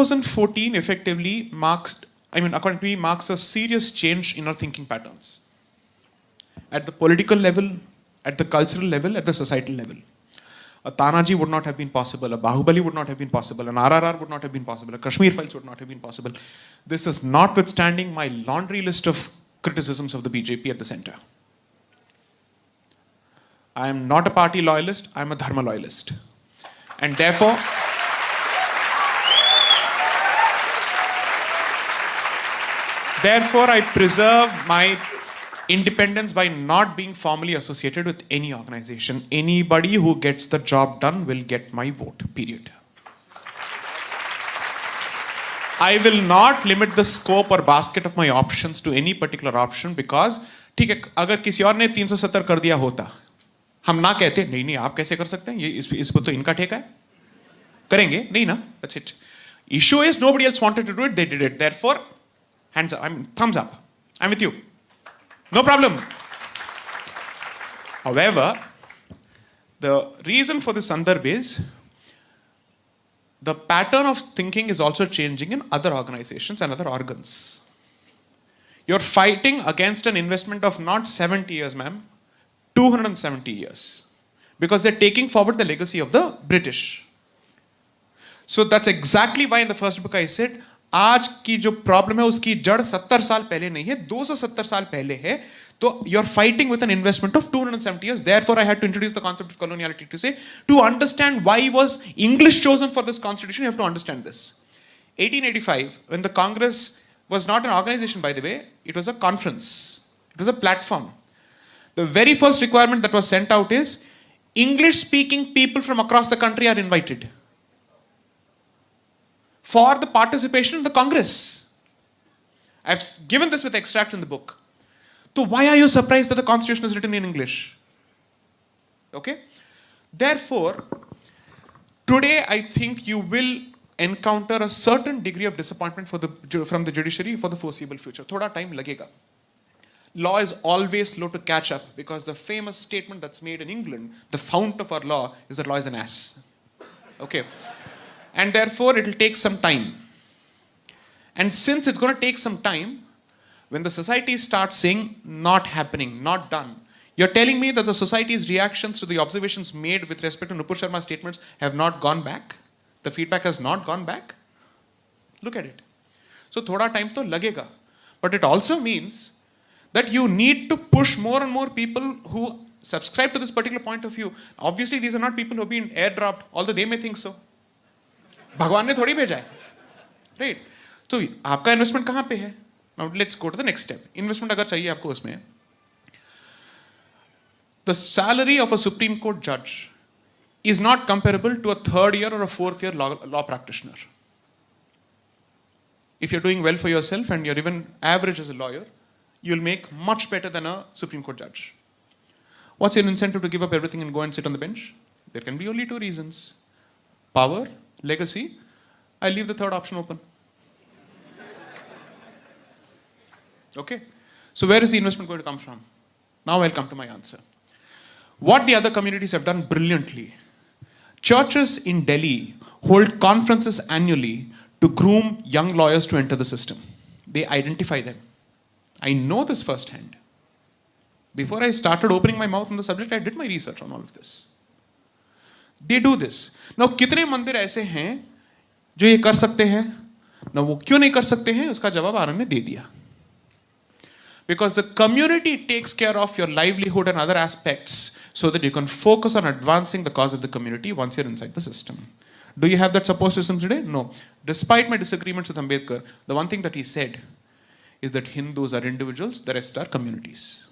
2014 effectively according to me, marks a serious change in our thinking patterns. At the political level, at the cultural level, at the societal level. A Tanaji would not have been possible, a Bahubali would not have been possible, an RRR would not have been possible, a Kashmir Files would not have been possible. This is notwithstanding my laundry list of criticisms of the BJP at the center. I am not a party loyalist, I am a dharma loyalist. And therefore, I preserve my independence by not being formally associated with any organization. Anybody who gets the job done will get my vote, period. I will not limit the scope or basket of my options to any particular option because, ठीक है, अगर किसी और ने 370 कर दिया होता, हम ना कहते, नहीं नहीं आप कैसे कर सकते हैं, ये इस पर तो इनका ठेका है, करेंगे नहीं ना, that's it. Issue is nobody else wanted to do it, they did it. Therefore, hands up, thumbs up, I'm with you. No problem. However, the reason for this sandarbh is the pattern of thinking is also changing in other organizations and other organs. You're fighting against an investment of not 70 years, ma'am, 270 years. Because they're taking forward the legacy of the British. So that's exactly why in the first book I said, आज की जो problem है उसकी जड़ 70 साल पहले नहीं है, 270 साल पहले है. तो you're fighting with an investment of 270 years. Therefore, I had to introduce the concept of coloniality to say, to understand why was English chosen for this constitution, you have to understand this. 1885, when the Congress was not an organization, by the way, it was a conference. It was a platform. The very first requirement that was sent out is, English-speaking people from across the country are invited for the participation in the Congress. I've given this with extract in the book. So why are you surprised that the Constitution is written in English? Okay? Therefore, today I think you will encounter a certain degree of disappointment from the judiciary for the foreseeable future. Thoda time lagega. Law is always slow to catch up because the famous statement that's made in England, the fount of our law, is that law is an ass. Okay? And therefore, it will take some time. And since it's going to take some time, when the society starts saying, not happening, not done, you're telling me that the society's reactions to the observations made with respect to Nupur Sharma's statements have not gone back? The feedback has not gone back? Look at it. So, thoda time to lagega. But it also means that you need to push more and more people who subscribe to this particular point of view. Obviously, these are not people who have been airdropped, although they may think so. भगवान ने थोड़ी भेजा है, right? तो आपका investment कहाँ पे है? Now let's go to the next step. Investment अगर चाहिए आपको उसमें, the salary of a Supreme Court judge is not comparable to a third year or a fourth year law practitioner. If you're doing well for yourself and you're even average as a lawyer, you'll make much better than a Supreme Court judge. What's your incentive to give up everything and go and sit on the bench? There can be only two reasons: power, legacy. I leave the third option open. Okay? So where is the investment going to come from? Now I'll come to my answer. What the other communities have done brilliantly. Churches in Delhi hold conferences annually to groom young lawyers to enter the system. They identify them. I know this firsthand. Before I started opening my mouth on the subject, I did my research on all of this. They do this. Now, कितने मंदिर ऐसे हैं जो ये कर सकते हैं? ना वो क्यों नहीं कर सकते हैं? उसका जवाब आनंद ने दे दिया. Because the community takes care of your livelihood and other aspects so that you can focus on advancing the cause of the community once you're inside the system. Do you have that support system today? No. Despite my disagreements with Ambedkar, the one thing that he said is that Hindus are individuals, the rest are communities.